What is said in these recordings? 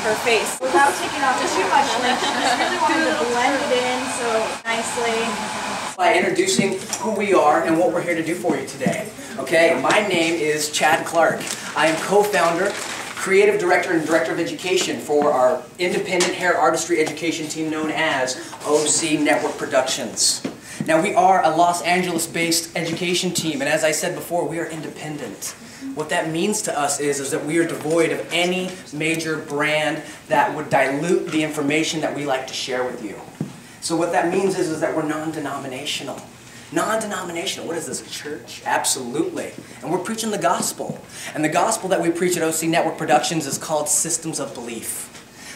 her face without taking off too much lip. Just really wanted to blend it in so nicely. By introducing who we are and what we're here to do for you today. Okay, my name is Chad Clark. I am co-founder, creative director, and director of education for our independent hair artistry education team known as OC Network Productions. Now we are a Los Angeles-based education team, and as I said before, we are independent. What that means to us is that we are devoid of any major brand that would dilute the information that we like to share with you. So what that means is that we're non-denominational. Non-denominational, what is this, a church? Absolutely. And we're preaching the gospel. And the gospel that we preach at OC Network Productions is called systems of belief.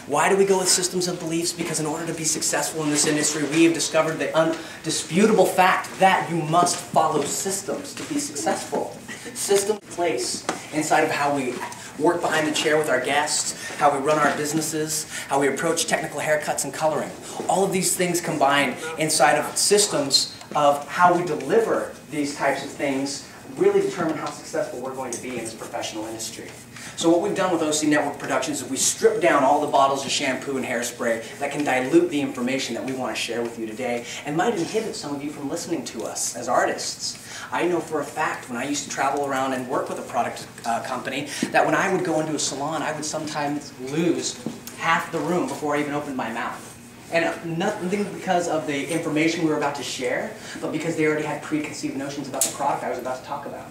Why do we go with systems of beliefs? Because in order to be successful in this industry, we have discovered the undisputable fact that you must follow systems to be successful. Systems in place inside of how we work behind the chair with our guests, how we run our businesses, how we approach technical haircuts and coloring. All of these things combined inside of systems of how we deliver these types of things really determine how successful we're going to be in this professional industry. So what we've done with OC Network Productions is we strip down all the bottles of shampoo and hairspray that can dilute the information that we want to share with you today and might inhibit some of you from listening to us as artists. I know for a fact when I used to travel around and work with a product company that when I would go into a salon, I would sometimes lose half the room before I even opened my mouth. And nothing because of the information we were about to share, but because they already had preconceived notions about the product I was about to talk about.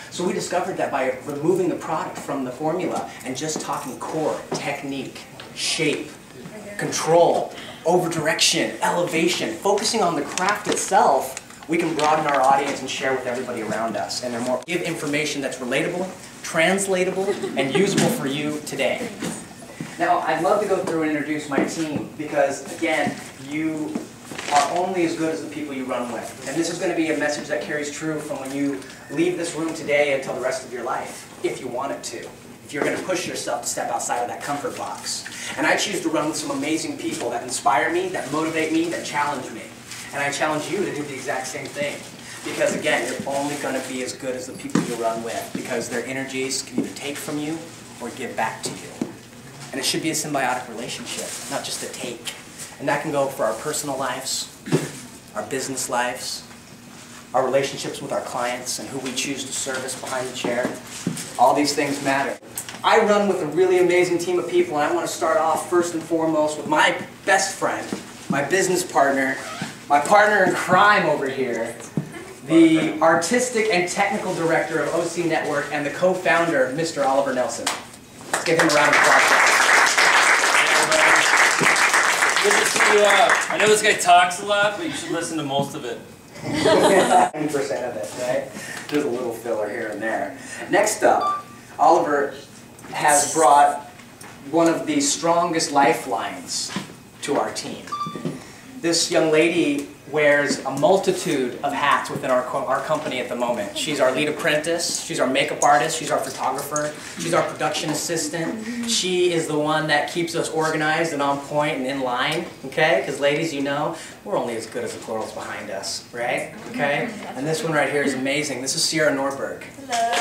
So we discovered that by removing the product from the formula and just talking core, technique, shape, control, over-direction, elevation, focusing on the craft itself, we can broaden our audience and share with everybody around us and give information that's relatable, translatable, and usable for you today. Now, I'd love to go through and introduce my team because, again, you are only as good as the people you run with. And this is going to be a message that carries true from when you leave this room today until the rest of your life, if you want it to. If you're going to push yourself to step outside of that comfort box. And I choose to run with some amazing people that inspire me, that motivate me, that challenge me. And I challenge you to do the exact same thing. Because again, you're only going to be as good as the people you run with because their energies can either take from you or give back to you. And it should be a symbiotic relationship, not just a take. And that can go for our personal lives, our business lives, our relationships with our clients and who we choose to service behind the chair. All these things matter. I run with a really amazing team of people, and I want to start off first and foremost with my best friend, my business partner, my partner in crime over here, the artistic and technical director of OC Network and the co-founder, Mr. Oliver Nelson. Let's give him a round of applause. Good to see you. I know this guy talks a lot, but you should listen to most of it. 90% of it, right? There's a little filler here and there. Next up, Oliver has brought one of the strongest lifelines to our team. This young lady wears a multitude of hats within our company at the moment. She's our lead apprentice, she's our makeup artist, she's our photographer, she's our production assistant. She is the one that keeps us organized and on point and in line, okay? Because ladies, you know, we're only as good as the girls behind us, right? Okay? And this one right here is amazing. This is Cierra Norberg. Hello.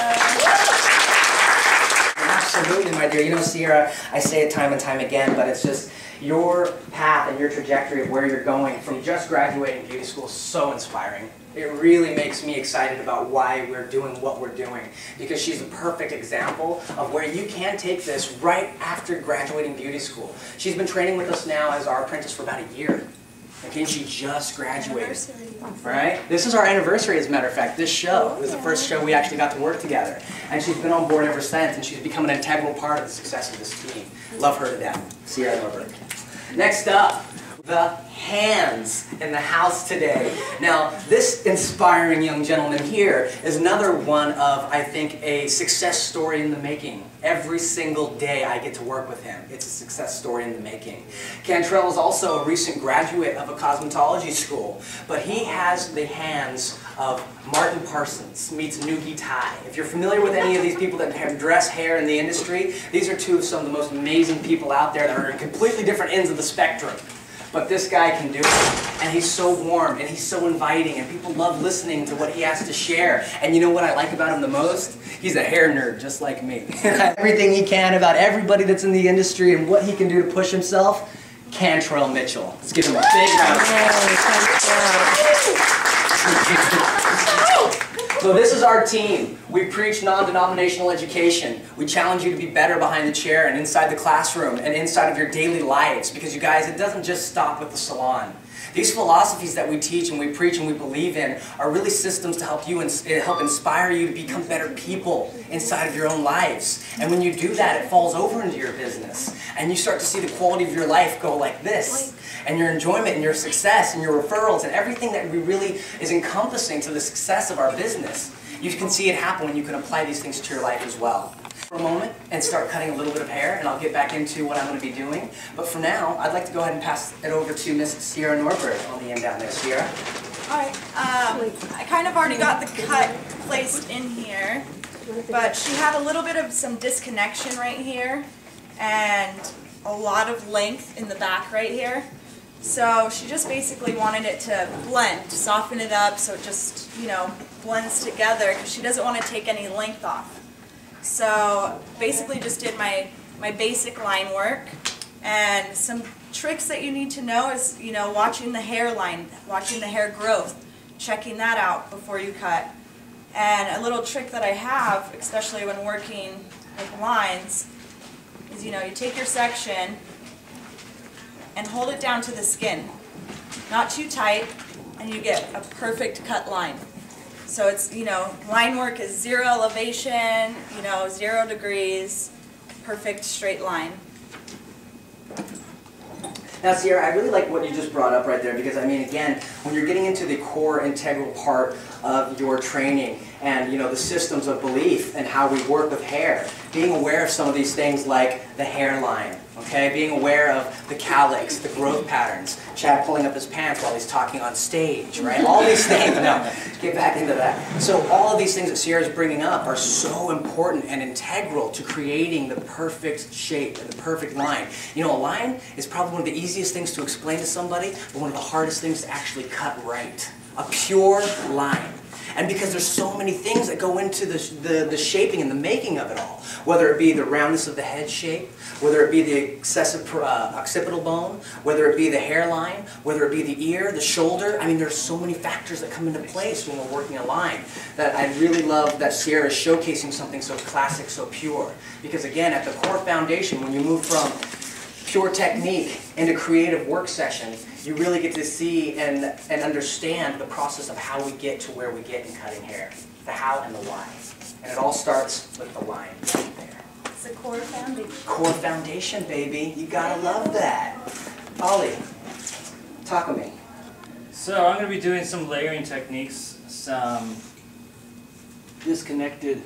Absolutely, my dear. You know, Cierra, I say it time and time again, but it's just your path and your trajectory of where you're going from just graduating beauty school is so inspiring. It really makes me excited about why we're doing what we're doing, because she's a perfect example of where you can take this right after graduating beauty school. She's been training with us now as our apprentice for about a year. Okay, she just graduated. Right? This is our anniversary, as a matter of fact. This show was the first show we actually got to work together. And she's been on board ever since, and she's become an integral part of the success of this team. Love her to death. Cierra Norberg. Next up, the hands in the house today. Now, this inspiring young gentleman here is another one of, I think, a success story in the making. Every single day I get to work with him. It's a success story in the making. Cantrell is also a recent graduate of a cosmetology school, but he has the hands of Martin Parsons meets Nuki Tai. If you're familiar with any of these people that have dress hair in the industry, these are two of some of the most amazing people out there that are in completely different ends of the spectrum. But this guy can do it. And he's so warm, and he's so inviting, and people love listening to what he has to share. And you know what I like about him the most? He's a hair nerd, just like me. Everything he can about everybody that's in the industry and what he can do to push himself. Cantrell Mitchel. Let's give him a big round of applause. So this is our team. We preach non-denominational education. We challenge you to be better behind the chair and inside the classroom and inside of your daily lives, because you guys, it doesn't just stop with the salon. These philosophies that we teach and we preach and we believe in are really systems to help you and help inspire you to become better people inside of your own lives. And when you do that, it falls over into your business. And you start to see the quality of your life go like this. And your enjoyment and your success and your referrals and everything that really is encompassing to the success of our business. You can see it happen when you can apply these things to your life as well. For a moment and start cutting a little bit of hair, and I'll get back into what I'm going to be doing. But for now, I'd like to go ahead and pass it over to Miss Cierra Norberg on the end down there. Cierra? Alright, I kind of already got the cut placed in here, but she had a little bit of some disconnection right here and a lot of length in the back right here. So she just basically wanted it to blend, soften it up so it just, you know, blends together, because she doesn't want to take any length off. So basically just did my basic line work, and some tricks that you need to know is, you know, watching the hairline, watching the hair growth, checking that out before you cut. And a little trick that I have, especially when working with lines, is, you know, you take your section and hold it down to the skin, not too tight, and you get a perfect cut line. So it's, you know, line work is 0 elevation, you know, 0 degrees, perfect straight line. Now, Cierra, I really like what you just brought up right there, because, I mean, again, when you're getting into the core integral part of your training and, you know, the systems of belief and how we work with hair, being aware of some of these things like the hairline, okay, being aware of the calyx, the growth patterns, Chad pulling up his pants while he's talking on stage, right? All these things, no, get back into that. So all of these things that Cierra's bringing up are so important and integral to creating the perfect shape and the perfect line. You know, a line is probably one of the easiest things to explain to somebody, but one of the hardest things to actually cut right. A pure line. And because there's so many things that go into the shaping and the making of it all, whether it be the roundness of the head shape, whether it be the excessive occipital bone, whether it be the hairline, whether it be the ear, the shoulder. I mean, there's so many factors that come into place when we're working a line that I really love that Cierra is showcasing something so classic, so pure. Because again, at the core foundation, when you move from pure technique into creative work session, you really get to see and understand the process of how we get to where we get in cutting hair. The how and the why. And it all starts with the line right there. It's the core foundation. Core foundation, baby. You gotta love that. Ollie, talk to me. So I'm going to be doing some layering techniques, some disconnected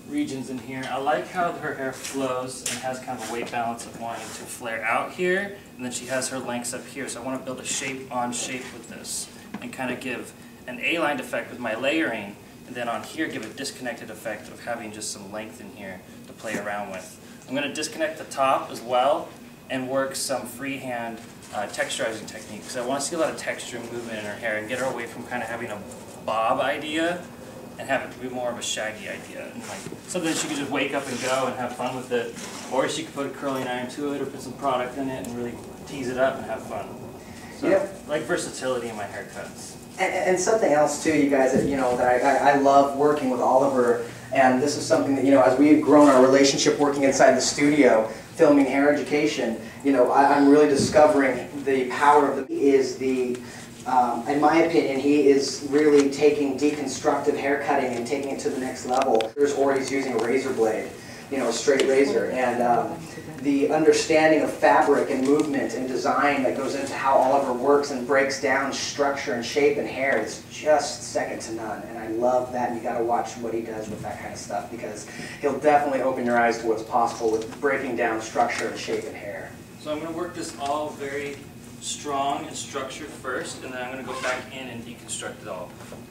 regions in here. I like how her hair flows and has kind of a weight balance of wanting to flare out here, and then she has her lengths up here. So I want to build a shape on shape with this and kind of give an A-lined effect with my layering, and then on here give a disconnected effect of having just some length in here to play around with. I'm going to disconnect the top as well and work some freehand texturizing technique, because I want to see a lot of texture and movement in her hair and get her away from kind of having a bob idea and have it be more of a shaggy idea, and like something that she could just wake up and go and have fun with it, or she could put a curling iron to it or put some product in it and really tease it up and have fun. So, yep. Like versatility in my haircuts. And something else too, you guys, that, you know, that I love working with Oliver, and this is something that, you know, as we've grown our relationship working inside the studio, filming hair education, you know, I'm really discovering the power of in my opinion, he is really taking deconstructive haircutting and taking it to the next level. Or he's using a razor blade, you know, a straight razor, and the understanding of fabric and movement and design that goes into how Oliver works and breaks down structure and shape and hair is just second to none. And I love that. You got to watch what he does with that kind of stuff, because he'll definitely open your eyes to what's possible with breaking down structure and shape and hair. So I'm going to work this all very strong and structured first, and then I'm going to go back in and deconstruct it all.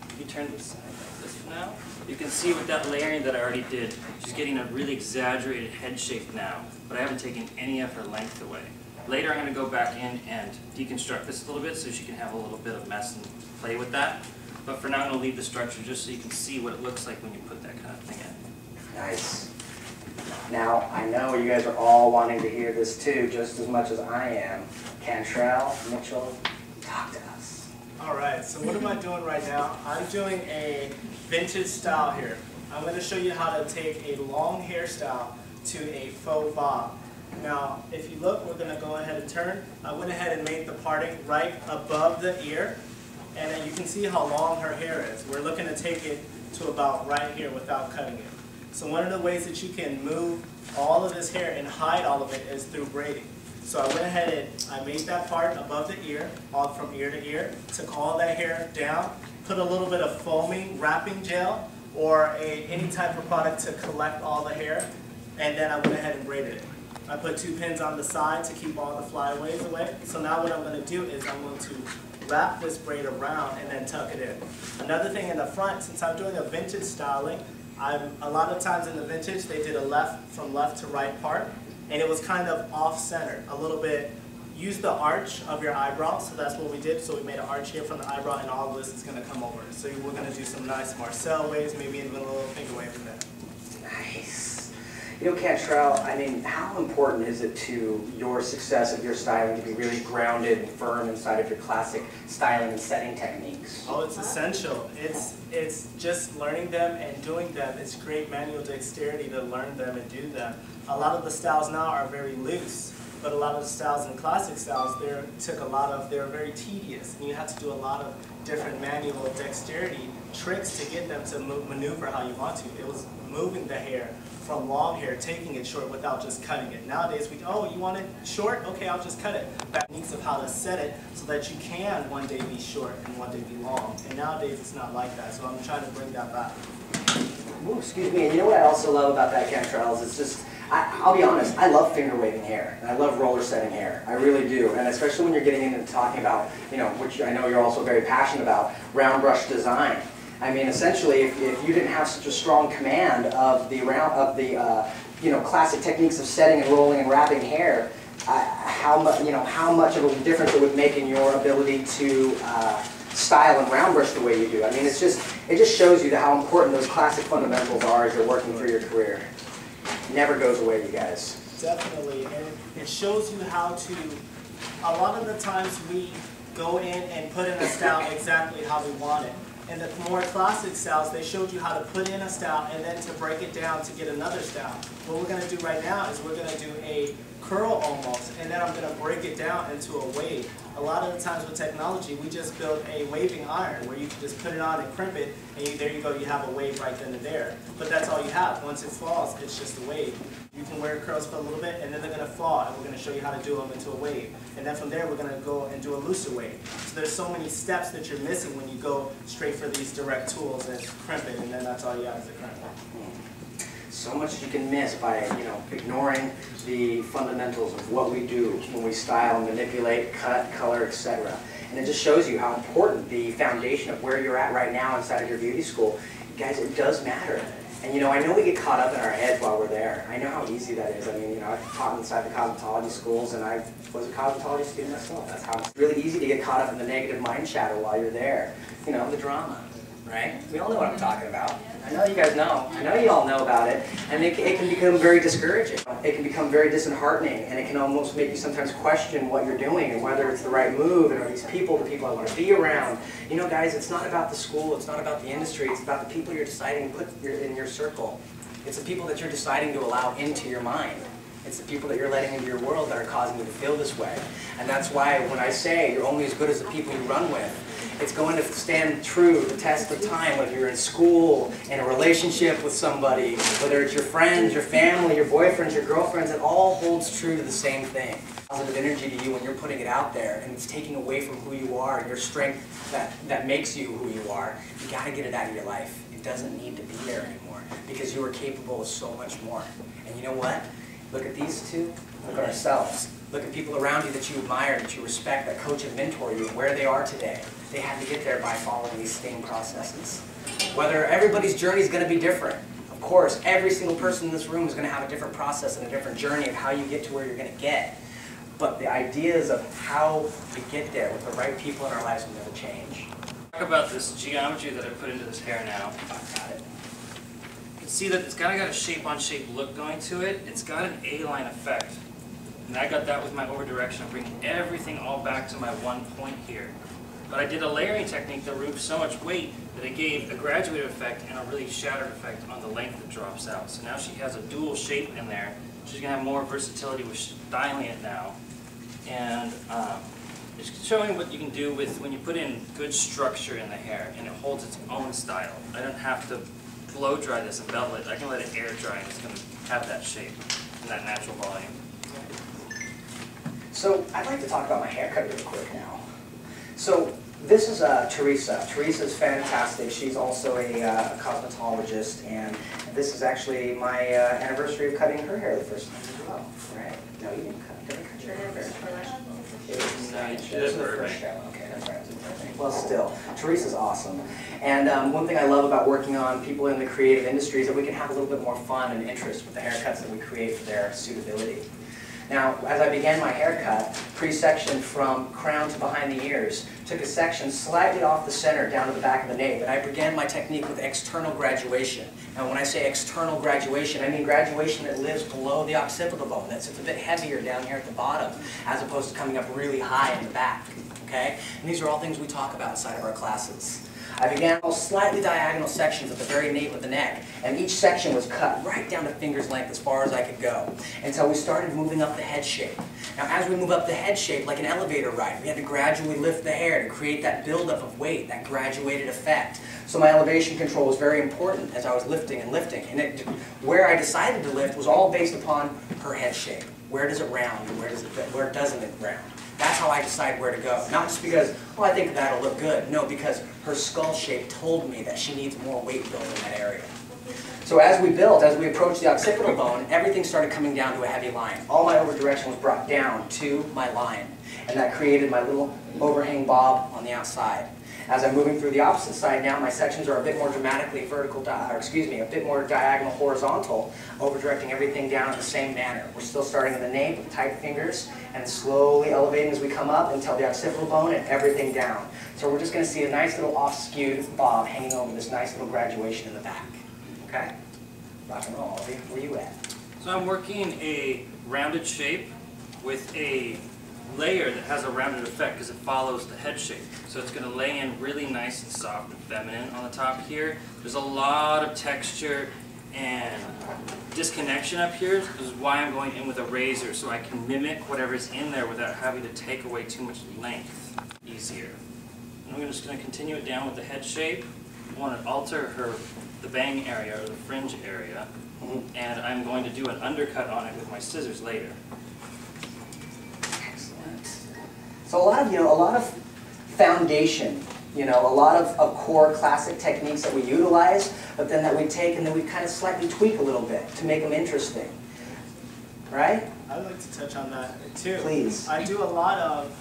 If you turn this side like this now, you can see with that layering that I already did, she's getting a really exaggerated head shape now, but I haven't taken any of her length away. Later I'm going to go back in and deconstruct this a little bit so she can have a little bit of mess and play with that. But for now I'm going to leave the structure just so you can see what it looks like when you put that kind of thing in. Nice. Now, I know you guys are all wanting to hear this too, just as much as I am. Cantrell Mitchel, talk to us. All right, so what am I doing right now? I'm doing a vintage style here. I'm going to show you how to take a long hairstyle to a faux bob. Now, if you look, we're going to go ahead and turn. I went ahead and made the parting right above the ear, and then you can see how long her hair is. We're looking to take it to about right here without cutting it. So one of the ways that you can move all of this hair and hide all of it is through braiding. So I went ahead and I made that part above the ear, all from ear to ear, took all that hair down, put a little bit of foaming wrapping gel or any type of product to collect all the hair, and then I went ahead and braided it. I put 2 pins on the side to keep all the flyaways away. So now what I'm going to do is I'm going to wrap this braid around and then tuck it in. Another thing in the front, since I'm doing a vintage styling, a lot of times in the vintage they did a from left to right part, and it was kind of off-centered, a little bit. Use the arch of your eyebrow, so that's what we did. So we made an arch here from the eyebrow, and all of this is going to come over. So we're going to do some nice Marcel waves, maybe even a little finger wave from there. Nice. You know, Cantrell, I mean, how important is it to your success of your styling to be really grounded and firm inside of your classic styling and setting techniques? Oh, it's essential. It's just learning them and doing them. It's great manual dexterity to learn them and do them. A lot of the styles now are very loose, but a lot of the styles in classic styles, they're very tedious, and you have to do a lot of different manual dexterity tricks to get them to maneuver how you want to. It was moving the hair from long hair, taking it short without just cutting it. Nowadays, oh, you want it short? Okay, I'll just cut it. Techniques of how to set it so that you can one day be short and one day be long. And nowadays, it's not like that, so I'm trying to bring that back. Ooh, excuse me, and you know what I also love about that, Cantrell, is it's just, I'll be honest, I love finger waving hair, and I love roller setting hair. I really do, and especially when you're getting into talking about, you know, which I know you're also very passionate about, round brush design. I mean, essentially, if you didn't have such a strong command of the you know, classic techniques of setting and rolling and wrapping hair, how much of a difference it would make in your ability to style and round brush the way you do. I mean, it just shows you how important those classic fundamentals are as you're working through your career. It never goes away, you guys. Definitely, and it shows you how to. A lot of the times we go in and put in a style exactly how we want it. In the more classic styles, they showed you how to put in a style and then to break it down to get another style. What we're going to do right now is we're going to do a curl almost, and then I'm going to break it down into a wave. A lot of the times with technology, we just build a waving iron where you can just put it on and crimp it, and there you go, you have a wave right then and there. But that's all you have. Once it falls, it's just a wave. You can wear curls for a little bit, and then they're going to fall, and we're going to show you how to do them into a wave. And then from there, we're going to go and do a looser wave. So there's so many steps that you're missing when you go straight for these direct tools and crimp it, and then that's all you have is the crimp. So much that you can miss by, you know, ignoring the fundamentals of what we do when we style, manipulate, cut, color, etc. And it just shows you how important the foundation of where you're at right now inside of your beauty school. Guys, it does matter. And you know, I know we get caught up in our heads while we're there. I know how easy that is. I mean, you know, I've taught inside the cosmetology schools, and I was a cosmetology student myself. That's how it's really easy to get caught up in the negative mind chatter while you're there. You know, the drama, right? We all know what I'm talking about. I know you guys know. I know you all know about it. And it can become very discouraging. It can become very disheartening, and it can almost make you sometimes question what you're doing and whether it's the right move, and are these people the people I want to be around. You know, guys, it's not about the school, it's not about the industry, it's about the people you're deciding to put in your circle. It's the people that you're deciding to allow into your mind. It's the people that you're letting into your world that are causing you to feel this way. And that's why when I say you're only as good as the people you run with, it's going to stand true the test of time, whether you're in school, in a relationship with somebody, whether it's your friends, your family, your boyfriends, your girlfriends, it all holds true to the same thing. Positive energy to you when you're putting it out there, and it's taking away from who you are, your strength that makes you who you are. You got to get it out of your life. It doesn't need to be there anymore, because you are capable of so much more. And you know what? Look at these two. Look at ourselves. Look at people around you that you admire, that you respect, that coach and mentor you, and where they are today. They had to get there by following these same processes. Whether everybody's journey is going to be different. Of course, every single person in this room is going to have a different process and a different journey of how you get to where you're going to get. but the ideas of how we get there with the right people in our lives will never change. Talk about this geometry that I put into this hair now. Got it. You can see that it's kind of got a shape-on-shape look going to it. It's got an A-line effect. And I got that with my over-direction of bringing everything all back to my one point here. But I did a layering technique that removed so much weight that it gave a graduated effect and a really shattered effect on the length that drops out. So now she has a dual shape in there. She's going to have more versatility with styling it now. And it's showing what you can do with when you put in good structure in the hair and it holds its own style. I don't have to blow dry this and bevel it. I can let it air dry and it's going to have that shape and that natural volume. So I'd like to talk about my haircut really quick now. So this is Teresa. Teresa's fantastic. She's also a cosmetologist, and this is actually my anniversary of cutting her hair the first time as well. Right? No, you didn't cut your hair. It was the first show. Okay, that's right. Well, still, Teresa's awesome. And one thing I love about working on people in the creative industry is that we can have a little bit more fun and interest with the haircuts that we create for their suitability. Now, as I began my haircut, pre-sectioned from crown to behind the ears, took a section slightly off the center down to the back of the nape, and I began my technique with external graduation. And when I say external graduation, I mean graduation that lives below the occipital bone, that sits a bit heavier down here at the bottom, as opposed to coming up really high in the back, okay? And these are all things we talk about inside of our classes. I began all slightly diagonal sections at the very nape of the neck, and each section was cut right down to finger's length as far as I could go, until we started moving up the head shape. Now as we move up the head shape, like an elevator ride, we had to gradually lift the hair to create that buildup of weight, that graduated effect. So my elevation control was very important as I was lifting and lifting, and where I decided to lift was all based upon her head shape. Where does it round, and where doesn't it round? That's how I decide where to go. Not just because, oh, I think that'll look good. No, because her skull shape told me that she needs more weight build in that area. So as we built, as we approached the occipital bone, everything started coming down to a heavy line. All my over direction was brought down to my line. And that created my little overhang bob on the outside. As I'm moving through the opposite side now, my sections are a bit more dramatically vertical, a bit more diagonal horizontal, over-directing everything down in the same manner. We're still starting in the nape with tight fingers and slowly elevating as we come up until the occipital bone and everything down. So we're just going to see a nice little off-skewed bob hanging over this nice little graduation in the back. Okay? Rock and roll. Where you at? So I'm working a rounded shape with a layer that has a rounded effect because it follows the head shape. So it's going to lay in really nice and soft and feminine on the top here. There's a lot of texture and disconnection up here. This is why I'm going in with a razor, so I can mimic whatever's in there without having to take away too much length easier. And I'm just going to continue it down with the head shape. I want to alter the bang area or the fringe area, and I'm going to do an undercut on it with my scissors later. So a lot of foundation, a lot of core classic techniques that we utilize, but then that we take and then we kind of slightly tweak a little bit to make them interesting, right? I would like to touch on that too. Please. I do a lot of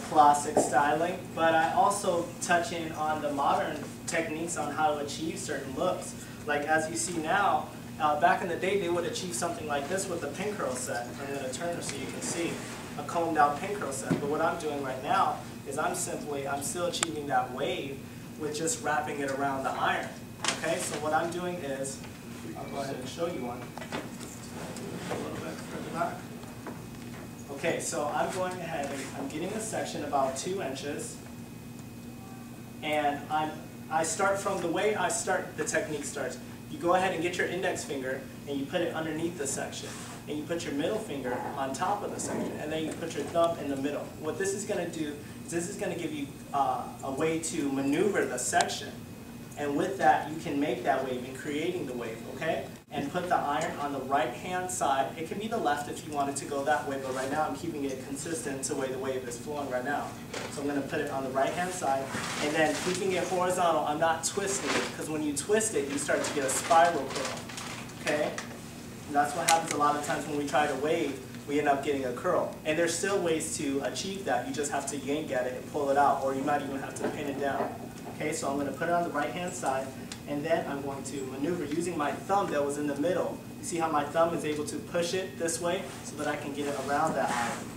classic styling, but I also touch in on the modern techniques on how to achieve certain looks. Like as you see now, back in the day they would achieve something like this with a pin curl set. I'm going to turn so you can see a combed out pin curl set. But what I'm doing right now is I'm still achieving that wave with just wrapping it around the iron. Okay, so what I'm doing is, I'll go ahead and show you one. A little bit further back. Okay, so I'm going ahead and I'm getting a section about 2 inches. And I start from the way the technique starts. You go ahead and get your index finger and you put it underneath the section. And you put your middle finger on top of the section, and then you put your thumb in the middle. What this is going to do is this is going to give you a way to maneuver the section. And with that, you can make that wave in creating the wave, okay? And put the iron on the right-hand side. It can be the left if you wanted to go that way, but right now I'm keeping it consistent to the way the wave is flowing right now. So I'm going to put it on the right-hand side, and then keeping it horizontal, I'm not twisting it, because when you twist it, you start to get a spiral curl, okay? And that's what happens a lot of times when we try to wave, we end up getting a curl. And there's still ways to achieve that. You just have to yank at it and pull it out, or you might even have to pin it down. Okay, so I'm going to put it on the right-hand side, and then I'm going to maneuver using my thumb that was in the middle. You see how my thumb is able to push it this way so that I can get it around that iron.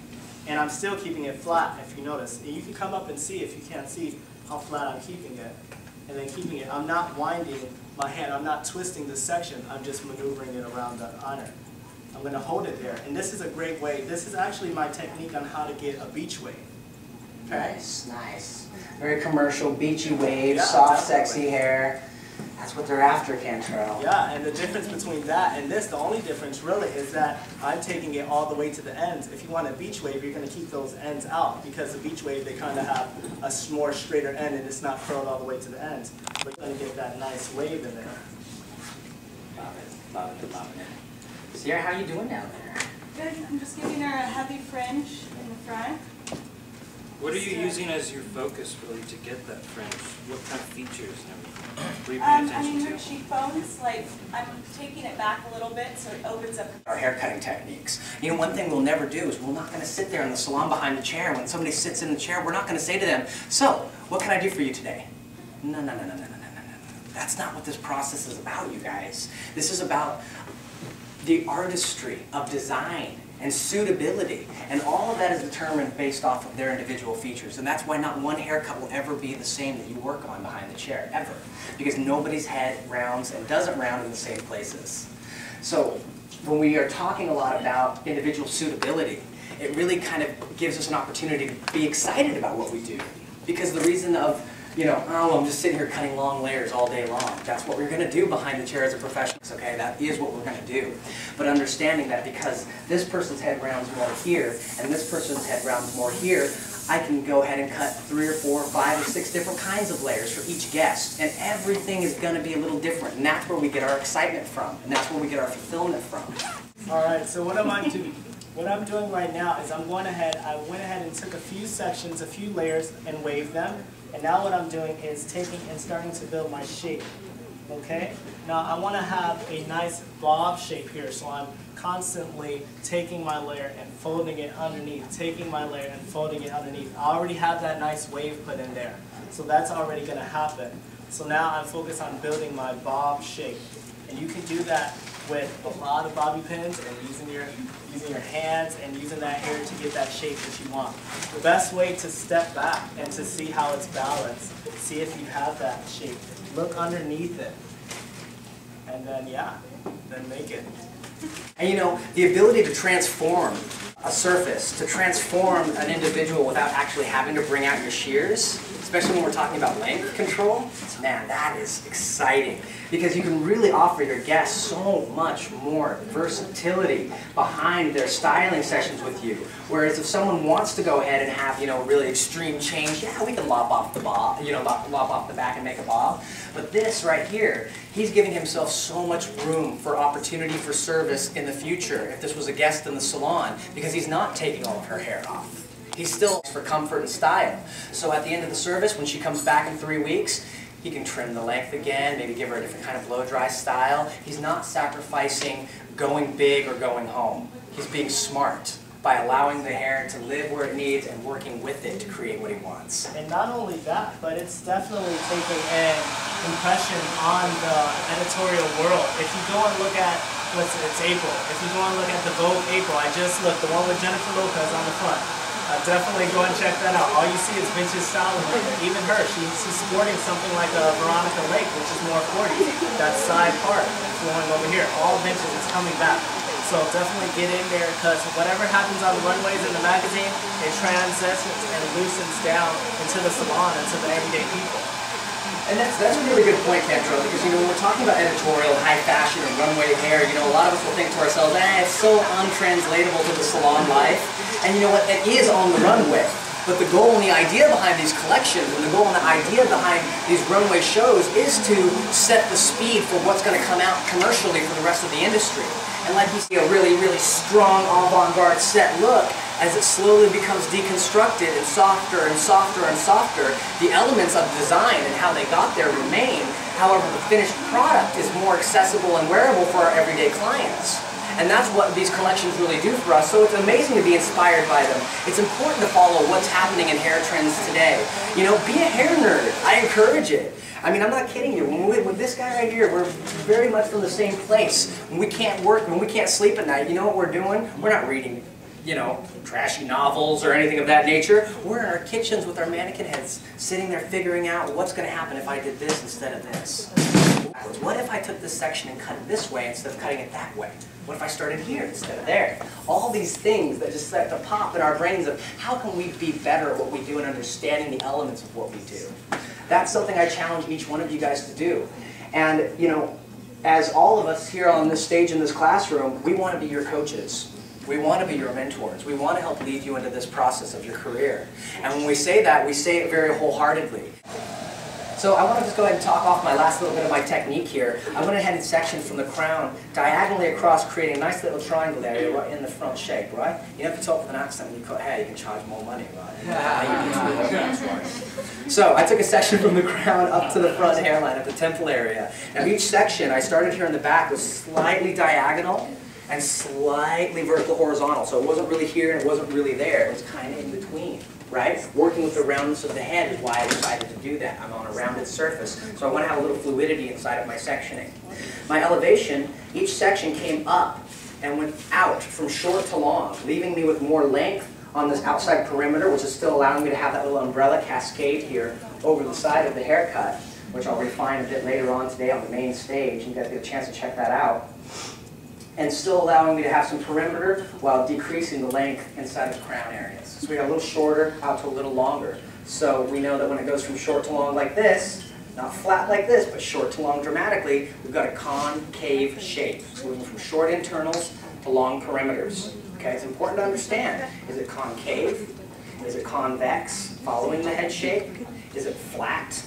And I'm still keeping it flat, if you notice. And you can come up and see if you can't see how flat I'm keeping it. And then keeping it, I'm not winding my hand, I'm not twisting this section, I'm just maneuvering it around the iron. I'm going to hold it there. And this is a great way, this is actually my technique on how to get a beach wave. Nice, nice. Very commercial, beachy waves, Yeah, soft, definitely. sexy hair. That's what they're after, Cantrell. Yeah, and the difference between that and this, the only difference really is that I'm taking it all the way to the ends. If you want a beach wave, you're going to keep those ends out because the beach wave, they kind of have a more straighter end and it's not curled all the way to the ends. But you're going to get that nice wave in there. Love it, love it, love it. Sierra, how you doing down there? Good. I'm just giving her a heavy fringe in the front. What are you using as your focus really to get that fringe? What kind of features and everything? What are you paying I attention mean, to? her cheekbones, like, I'm taking it back a little bit so it opens up. Our hair cutting techniques. You know, one thing we'll never do is we're not going to sit there in the salon behind the chair. When somebody sits in the chair, we're not going to say to them, so, what can I do for you today? No, no, no, no, no, no, no, no, no. That's not what this process is about, you guys. This is about the artistry of design and suitability, and all of that is determined based off of their individual features, and that's why not one haircut will ever be the same that you work on behind the chair, ever, because nobody's head rounds and doesn't round in the same places. So when we are talking a lot about individual suitability, it really kind of gives us an opportunity to be excited about what we do, because the reason of, you know, oh, I'm just sitting here cutting long layers all day long. That's what we're going to do behind the chair as a professional. Okay, that is what we're going to do. But understanding that because this person's head rounds more here and this person's head rounds more here, I can go ahead and cut 3 or 4 or 5 or 6 different kinds of layers for each guest. And everything is going to be a little different. And that's where we get our excitement from. And that's where we get our fulfillment from. All right, so what I'm doing right now is I went ahead and took a few sections, a few layers, and waved them. And now what I'm doing is taking and starting to build my shape. Okay? Now I want to have a nice bob shape here, so I'm constantly taking my layer and folding it underneath, taking my layer and folding it underneath. I already have that nice wave put in there, so that's already going to happen. So now I'm focused on building my bob shape. And you can do that with a lot of bobby pins and using your hands and using that hair to get that shape that you want. The best way to step back and to see how it's balanced, see if you have that shape. Look underneath it. And then, yeah, then make it. And you know, the ability to transform a surface, to transform an individual without actually having to bring out your shears, especially when we're talking about length control, man, that is exciting. Because you can really offer your guests so much more versatility behind their styling sessions with you. Whereas if someone wants to go ahead and have, you know, really extreme change, yeah, we can lop off the bob, you know, lop off the back and make a bob. But this right here, he's giving himself so much room for opportunity for service in the future if this was a guest in the salon, because he's not taking all of her hair off. He's still for comfort and style. So at the end of the service, when she comes back in 3 weeks, he can trim the length again, maybe give her a different kind of blow-dry style. He's not sacrificing going big or going home. He's being smart by allowing the hair to live where it needs and working with it to create what he wants. And not only that, but it's definitely taking an impression on the editorial world. If you go and look at, it's April. If you go and look at the Vogue April, I just looked, the one with Jennifer Lopez on the front. Definitely go and check that out. All you see is vintage styling. Even her, she's sporting something like a Veronica Lake, which is more 40. That side part flowing over here, all vintage is coming back. So definitely get in there, because whatever happens on the runways in the magazine, it transitions and loosens down into the salon, into the everyday people. And that's a really good point, Cantrell, because you know, when we're talking about editorial, high fashion, and runway hair, you know, a lot of us will think to ourselves, it's so untranslatable to the salon life. And you know what, it is on the runway. But the goal and the idea behind these collections and the goal and the idea behind these runway shows is to set the speed for what's going to come out commercially for the rest of the industry. And like you see a really, really strong avant-garde set look, as it slowly becomes deconstructed and softer and softer and softer, the elements of design and how they got there remain. However, the finished product is more accessible and wearable for our everyday clients. And that's what these collections really do for us. So it's amazing to be inspired by them. It's important to follow what's happening in hair trends today. You know, be a hair nerd. I encourage it. I mean, I'm not kidding you. With this guy right here, we're very much from the same place. When we can't work, when we can't sleep at night, you know what we're doing? We're not reading you know, trashy novels or anything of that nature. We're in our kitchens with our mannequin heads, sitting there figuring out what's going to happen if I did this instead of this. What if I took this section and cut it this way instead of cutting it that way? What if I started here instead of there? All these things that just start to pop in our brains of how can we be better at what we do and understanding the elements of what we do. That's something I challenge each one of you guys to do. And, you know, as all of us here on this stage in this classroom, we want to be your coaches. We want to be your mentors. We want to help lead you into this process of your career. And when we say that, we say it very wholeheartedly. So I want to just go ahead and talk off my last little bit of my technique here. I went ahead and sectioned from the crown diagonally across, creating a nice little triangle area right in the front shape, right? You know, if you talk with an accent when you cut hair, you can charge more money, right? So I took a section from the crown up to the front hairline at the temple area. Now each section, I started here in the back, was slightly diagonal and slightly vertical horizontal. So it wasn't really here and it wasn't really there. It was kind of in between. Right? Working with the roundness of the head is why I decided to do that. I'm on a rounded surface, so I want to have a little fluidity inside of my sectioning. My elevation, each section came up and went out from short to long, leaving me with more length on this outside perimeter, which is still allowing me to have that little umbrella cascade here over the side of the haircut, which I'll refine a bit later on today on the main stage. You guys get a chance to check that out. And still allowing me to have some perimeter while decreasing the length inside of the crown areas. So we got a little shorter out to a little longer. So we know that when it goes from short to long like this, not flat like this, but short to long dramatically, we've got a concave shape. So we're moving from short internals to long perimeters. Okay, it's important to understand. Is it concave? Is it convex, following the head shape? Is it flat,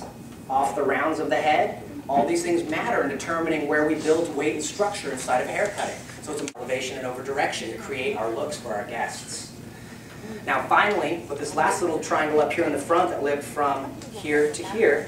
off the rounds of the head? All these things matter in determining where we build weight and structure inside of haircutting. So it's elevation and over direction to create our looks for our guests. Now finally, with this last little triangle up here in the front that lived from here to here,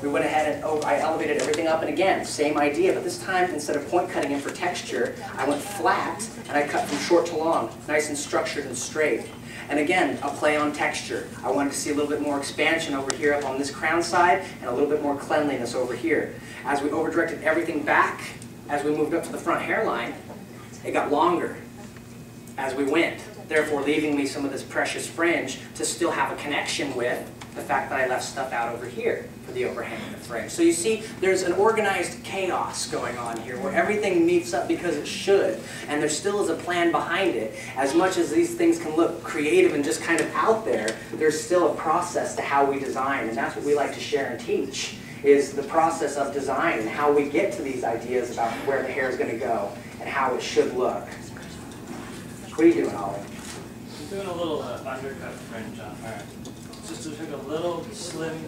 we went ahead and I elevated everything up, and again, same idea, but this time instead of point cutting in for texture, I went flat and I cut from short to long, nice and structured and straight. And again, a play on texture. I wanted to see a little bit more expansion over here up on this crown side and a little bit more cleanliness over here. As we over-directed everything back, as we moved up to the front hairline, it got longer as we went, therefore leaving me some of this precious fringe to still have a connection with the fact that I left stuff out over here for the overhang of the fringe. So you see, there's an organized chaos going on here where everything meets up because it should, and there still is a plan behind it. As much as these things can look creative and just kind of out there, there's still a process to how we design, and that's what we like to share and teach, is the process of design and how we get to these ideas about where the hair is going to go and how it should look. What are you doing, Ollie? I'm doing a little undercut fringe on her. Just to take a little slim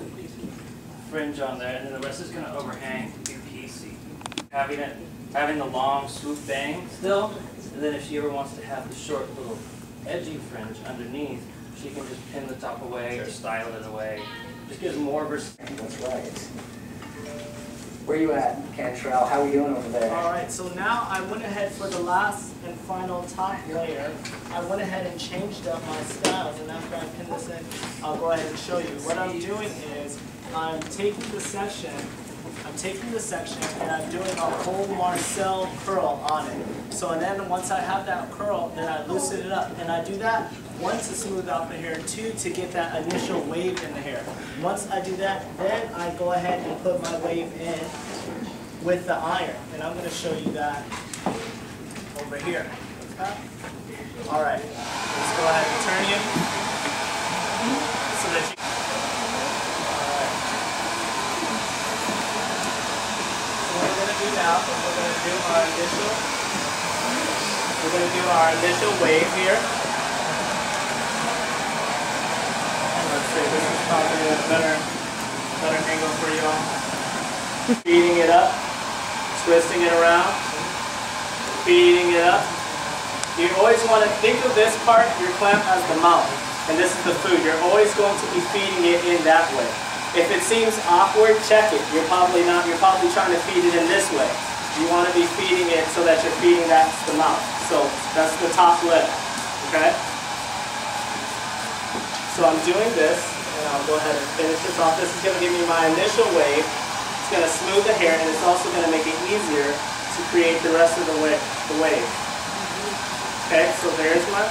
fringe on there, and then the rest is going to overhang, be piecey. Having the long swoop bang still, and then if she ever wants to have the short little edgy fringe underneath, she can just pin the top away or style it away. Just gives more versatility. That's right. Where are you at, Cantrell? How are we doing over there? Alright, so now I went ahead for the last and final top layer. I went ahead and changed up my styles, and after I pin this in, I'll go ahead and show you. What I'm doing is I'm taking the section and I'm doing a whole Marcel curl on it. So and then once I have that curl, then I loosen it up. And I do that, one, to smooth out the hair, two, to get that initial wave in the hair. Once I do that, then I go ahead and put my wave in with the iron. And I'm going to show you that over here. Okay? All right, let's go ahead and turn you so that you... Now, we're going to do our initial wave here. Let's see, this is probably a better angle for you all. Feeding it up, twisting it around, feeding it up. You always want to think of this part, your clamp, as the mouth, and this is the food. You're always going to be feeding it in that way. If it seems awkward, check it. You're probably trying to feed it in this way. You want to be feeding it so that you're feeding that to the mouth. So that's the top lip, okay? So I'm doing this, and I'll go ahead and finish this off. This is going to give me my initial wave. It's going to smooth the hair, and it's also going to make it easier to create the rest of the wave. Okay, so there's my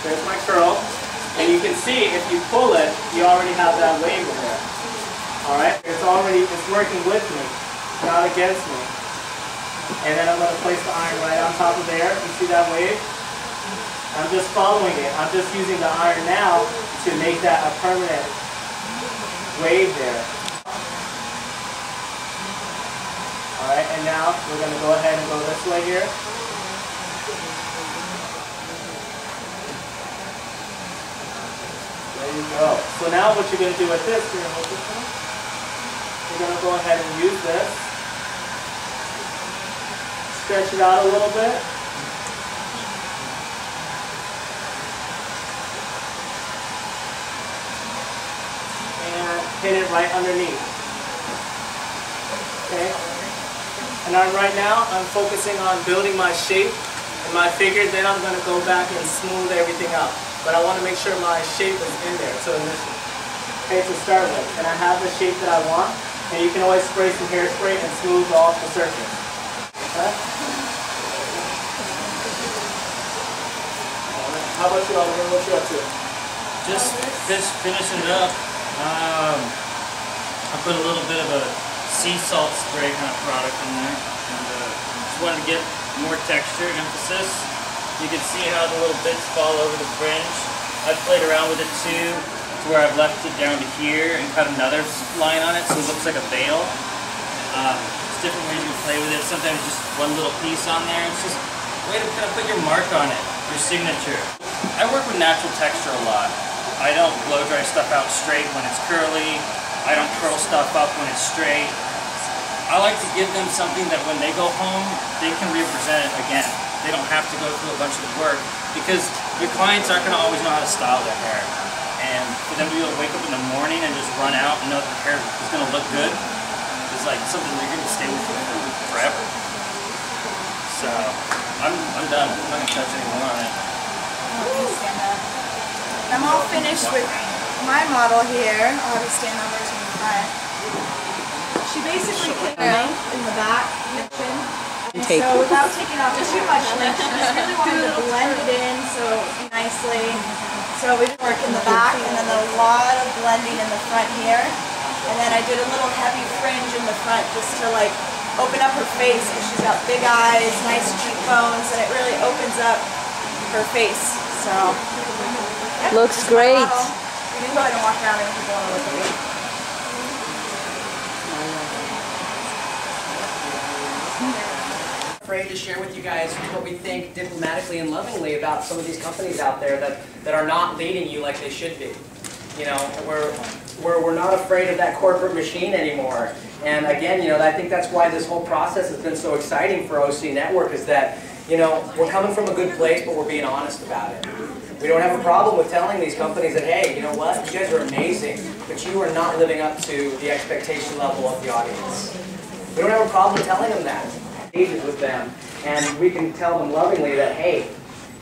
There's my curl. And you can see if you pull it, you already have that wave in there. Alright? It's working with me, not against me. And then I'm going to place the iron right on top of there. You see that wave? I'm just following it. I'm just using the iron now to make that a permanent wave there. Alright, and now we're going to go ahead and go this way here. There you go. So now what you're going to do with this, you're going to go ahead and use this. Stretch it out a little bit. And hit it right underneath. Okay? And right now, I'm focusing on building my shape and my figure. Then I'm going to go back and smooth everything out. But I want to make sure my shape is in there. So initially, okay, to start with, and I have the shape that I want, and you can always spray some hairspray and smooth off the surface. Okay? How about you, Oliver? What you up to? Just finishing it up. I put a little bit of a sea salt spray kind of product in there, and just wanted to get more texture, emphasis. You can see how the little bits fall over the fringe. I've played around with it too, to where I've left it down to here and cut another line on it so it looks like a veil. It's different ways you can play with it. Sometimes just one little piece on there. It's just a way to kind of put your mark on it, your signature. I work with natural texture a lot. I don't blow dry stuff out straight when it's curly. I don't curl stuff up when it's straight. I like to give them something that when they go home, they can represent it again. They don't have to go through a bunch of work because your clients aren't going to always know how to style their hair. And for them to be able to wake up in the morning and just run out and know that the hair is going to look good is like something that you're going to stay with you forever. So I'm done. I'm not going to touch any more on it. I'm all finished with my model here. I'll have you stand over to the front. She basically came out in the back, the chin. And so without taking off too much length, she just really wanted to blend it in so nicely. So we just work in the back and then a lot of blending in the front here. And then I did a little heavy fringe in the front just to like open up her face because she's got big eyes, nice cheekbones, and it really opens up her face. So yep, looks great. You can go ahead and walk around and people want to look at me. Afraid to share with you guys what we think diplomatically and lovingly about some of these companies out there that are not leading you like they should be. You know, we're not afraid of that corporate machine anymore. And again, you know, I think that's why this whole process has been so exciting for OC Network is that, you know, we're coming from a good place, but we're being honest about it. We don't have a problem with telling these companies that, hey, you know what, you guys are amazing, but you are not living up to the expectation level of the audience. We don't have a problem telling them that. With them, and we can tell them lovingly that, hey,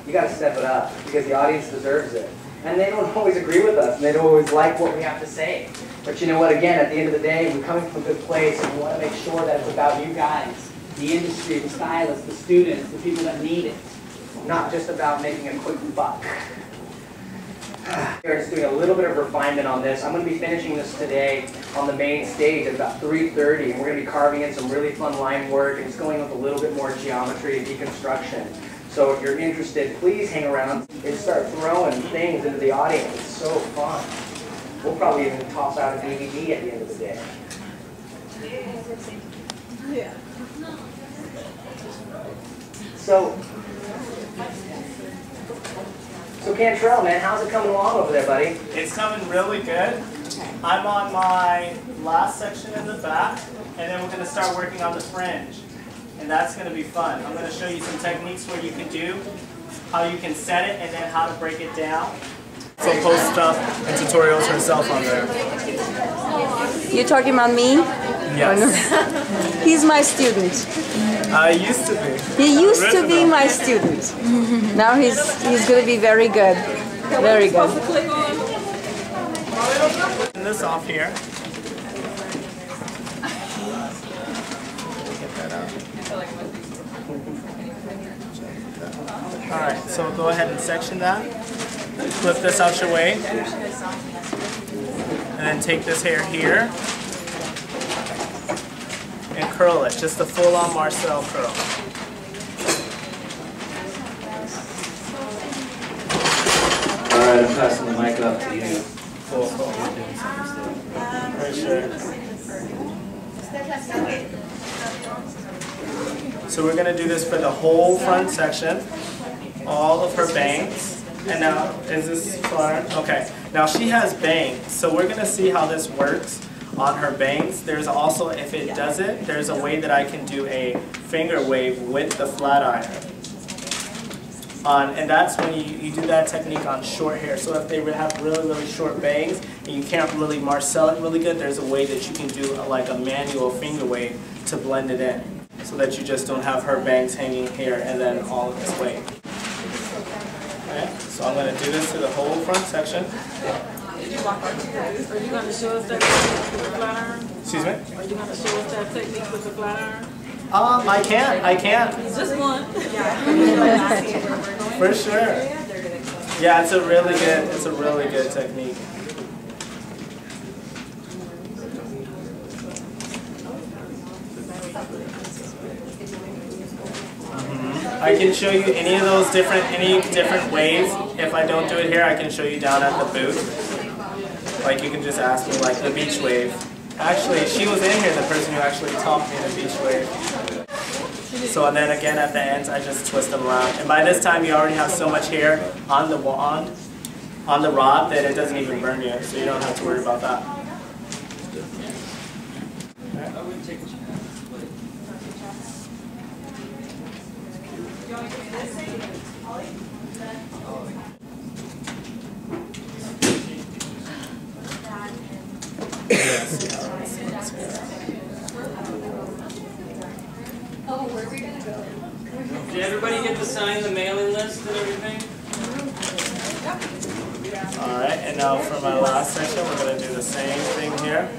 you got to step it up because the audience deserves it. And they don't always agree with us, and they don't always like what we have to say. But you know what, again, at the end of the day, we're coming from a good place, and we want to make sure that it's about you guys, the industry, the stylists, the students, the people that need it, not just about making a quick buck. We're just doing a little bit of refinement on this. I'm going to be finishing this today on the main stage at about 3:30, and we're going to be carving in some really fun line work, and it's going with a little bit more geometry and deconstruction. So if you're interested, please hang around and start throwing things into the audience. It's so fun. We'll probably even toss out a DVD at the end of the day. Yeah. So Cantrell, man, how's it coming along over there, buddy? It's coming really good. I'm on my last section in the back, and then we're going to start working on the fringe. And that's going to be fun. I'm going to show you some techniques where you can do, how you can set it, and then how to break it down. So post stuff and tutorials herself on there. You're talking about me? Yes. No? He's my student. I used to be. He used to be my student. Now he's going to be very good. Very good. Turn this off here. Get that out. Alright, so go ahead and section that. Flip this out your way. And then take this hair here and curl it. Just a full-on Marcel curl. Alright, I'm passing the mic off to you. Cool. For sure. So we're going to do this for the whole front section, all of her bangs. And now, is this far? Okay. Now she has bangs, so we're going to see how this works on her bangs. There's also, if it does it, there's a way that I can do a finger wave with the flat iron. And that's when you do that technique on short hair. So if they have really short bangs and you can't really Marcel it really good, there's a way that you can do like a manual finger wave to blend it in, so that you just don't have her bangs hanging here and then all of this wave. Okay, so I'm going to do this to the whole front section. Did you walk out to the booth? Are you going to show us that technique with the flat iron? Excuse me? Are you going to show us that technique with the flat iron? I can't. Just one. For sure. Yeah, it's a really good technique. I can show you any different ways. If I don't do it here, I can show you down at the booth. Like you can just ask me like the beach wave. Actually, she was in here, the person who actually taught me the beach wave. So and then again at the ends, I just twist them around. And by this time, you already have so much hair on the rod that it doesn't even burn you, so you don't have to worry about that. Did everybody get to sign the mailing list and everything? Alright, and now for my last section, we're going to do the same thing here.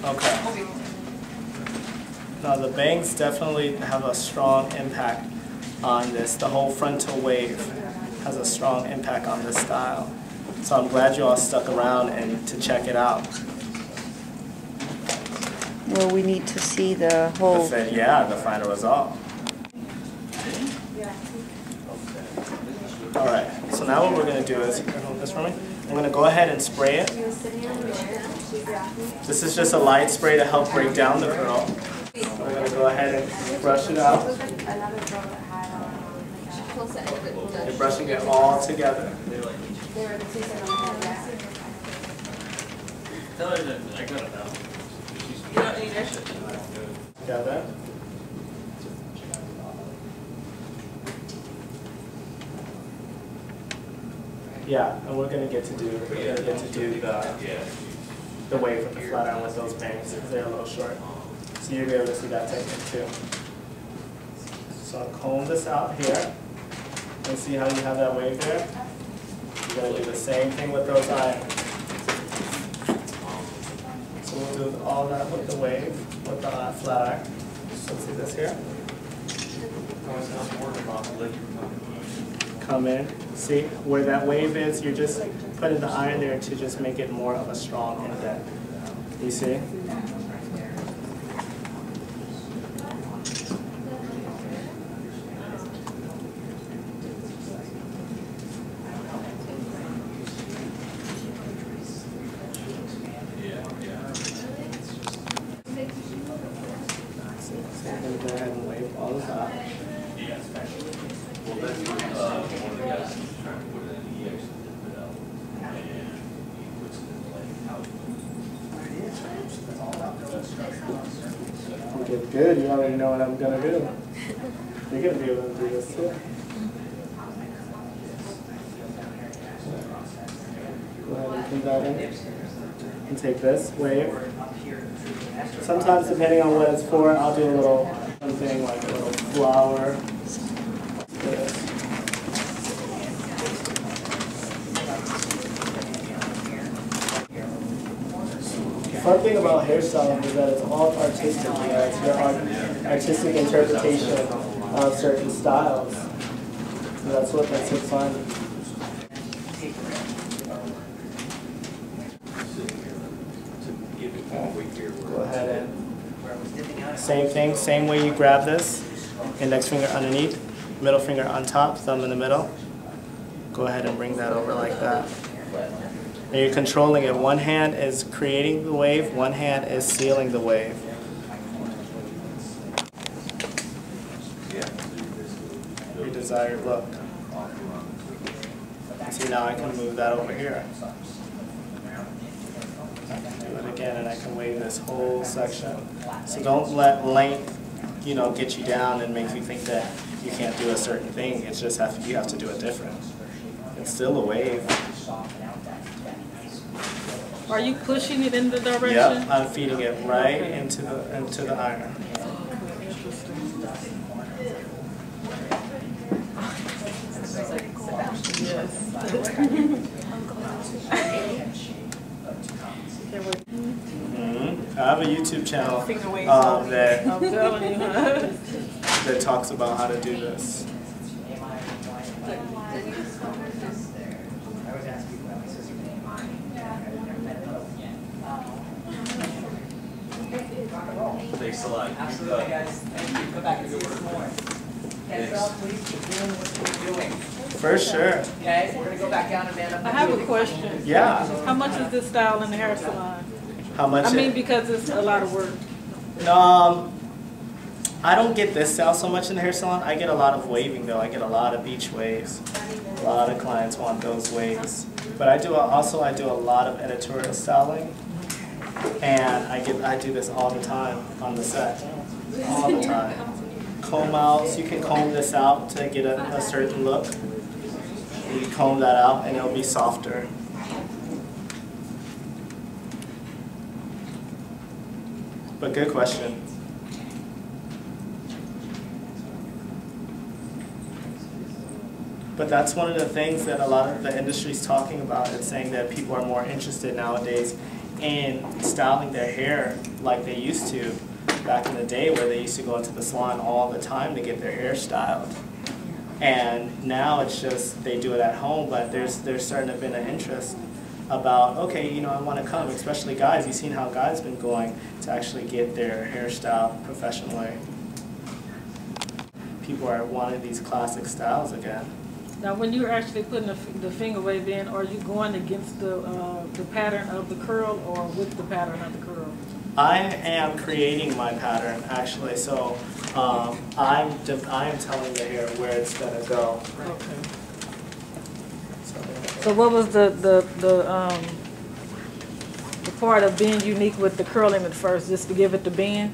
Okay. Now the bangs definitely have a strong impact on this. The whole frontal wave has a strong impact on this style. So I'm glad you all stuck around and to check it out. Well, we need to see the whole... The final result. Alright, so now what we're going to do is, hold this for me. I'm going to go ahead and spray it. This is just a light spray to help break down the curl. We're going to go ahead and brush it out. You're brushing it all together. Together. Yeah, and we're gonna get to do the wave with the flat iron with those bangs because they're a little short. So you'll be able to see that technique too. So I'll comb this out here. And see how you have that wave there? You're gonna do the same thing with those irons. So we'll do all that with the wave, with the flat iron. So see this here? Come in, see where that wave is, you're just putting the iron there to just make it more of a strong indent. You see? So I'm going to go ahead and wave all this out. You did good. You already know what I'm going to do. You're going to be able to do this too. Go ahead and put that in. And take this wave. Sometimes, depending on what it's for, I'll do a little something like a little flower. fun thing about hairstyling is that it's all artistic. You know, it's your artistic interpretation of certain styles. And that's what makes it fun. Go ahead and same thing, same way you grab this. Index finger underneath, middle finger on top, thumb in the middle. Go ahead and bring that over like that. And you're controlling it. One hand is creating the wave, one hand is sealing the wave. Your desired look. See, now I can move that over here. I can do it again and I can wave this whole section. So don't let length, you know, get you down and make you think that you can't do a certain thing. It's just you have to do it different. It's still a wave. Are you pushing it in the direction? Yep, I'm feeding it right into the iron. I have a YouTube channel that talks about how to do this. Thanks a lot. Absolutely, guys. Thank you. Come back and do more. Cantrell, please keep doing what you're doing. For sure. Okay, we're going to go back down and man up. I have a question. Yeah. How much is this style in the hair salon? How much? I mean, because it's a lot of work. I don't get this style so much in the hair salon. I get a lot of waving though. I get a lot of beach waves. A lot of clients want those waves. But I do a lot of editorial styling, and I do this all the time on the set, all the time. Comb outs. You can comb this out to get a certain look. You can comb that out, and it'll be softer. But good question. But that's one of the things that a lot of the industry is talking about. It's saying that people are more interested nowadays in styling their hair like they used to back in the day, where they used to go into the salon all the time to get their hair styled. And now it's just they do it at home, but there's starting to be an interest about, okay, you know, I want to come, especially guys. You've seen how guys been going to actually get their hairstyle professionally. People are wanting these classic styles again. Now, when you're actually putting the finger wave in, are you going against the pattern of the curl or with the pattern of the curl? I am creating my pattern actually, so I'm telling the hair where it's gonna go. Okay. So what was the part of being unique with the curling at first, just to give it the bend?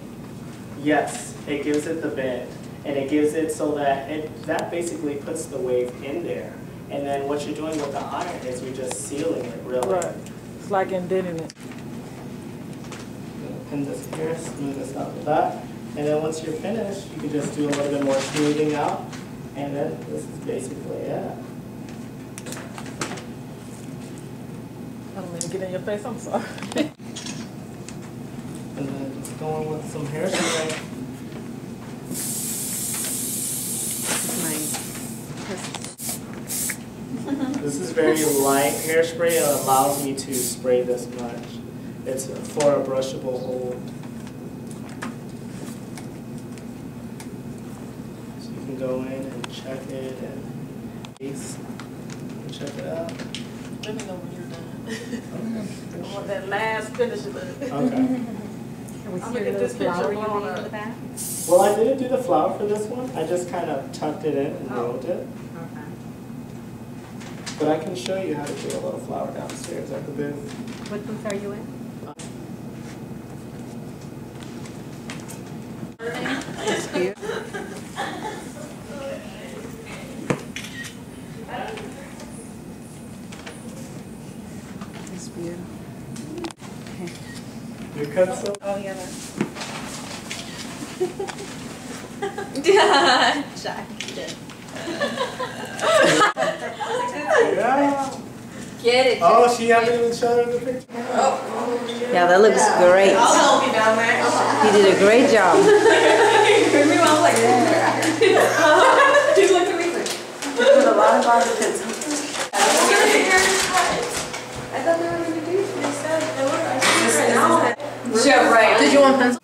Yes, it gives it the bend. And it gives it so that that basically puts the wave in there. And then what you're doing with the iron is you're just sealing it, really. Right. It's like indenting it. Pin this here, smooth this out with that. And then once you're finished, you can just do a little bit more smoothing out. And then this is basically it. I don't mean to get in your face, I'm sorry. And then just going with some hairspray. This is very light hairspray. It allows me to spray this much. It's for a brushable hold. So you can go in and check it and check it out. Let me know when you're done. I want that last finish of it. Okay. I'm gonna get this picture blown up. Well, I didn't do the flower for this one. I just kind of tucked it in and rolled it. But I can show you how to do a little flower downstairs at the booth. What booth are you in? It's beautiful. It's beautiful. Okay. You cut some? Oh, yeah. Jack did. Yeah. Get it. Oh, she hasn't even shown her the picture. Yeah, that looks great. I'll help you down there. You did a great job. He looked at me like, With a lot of positives. I thought they were going to do. They said they were. Yeah, right. Did you want pencil?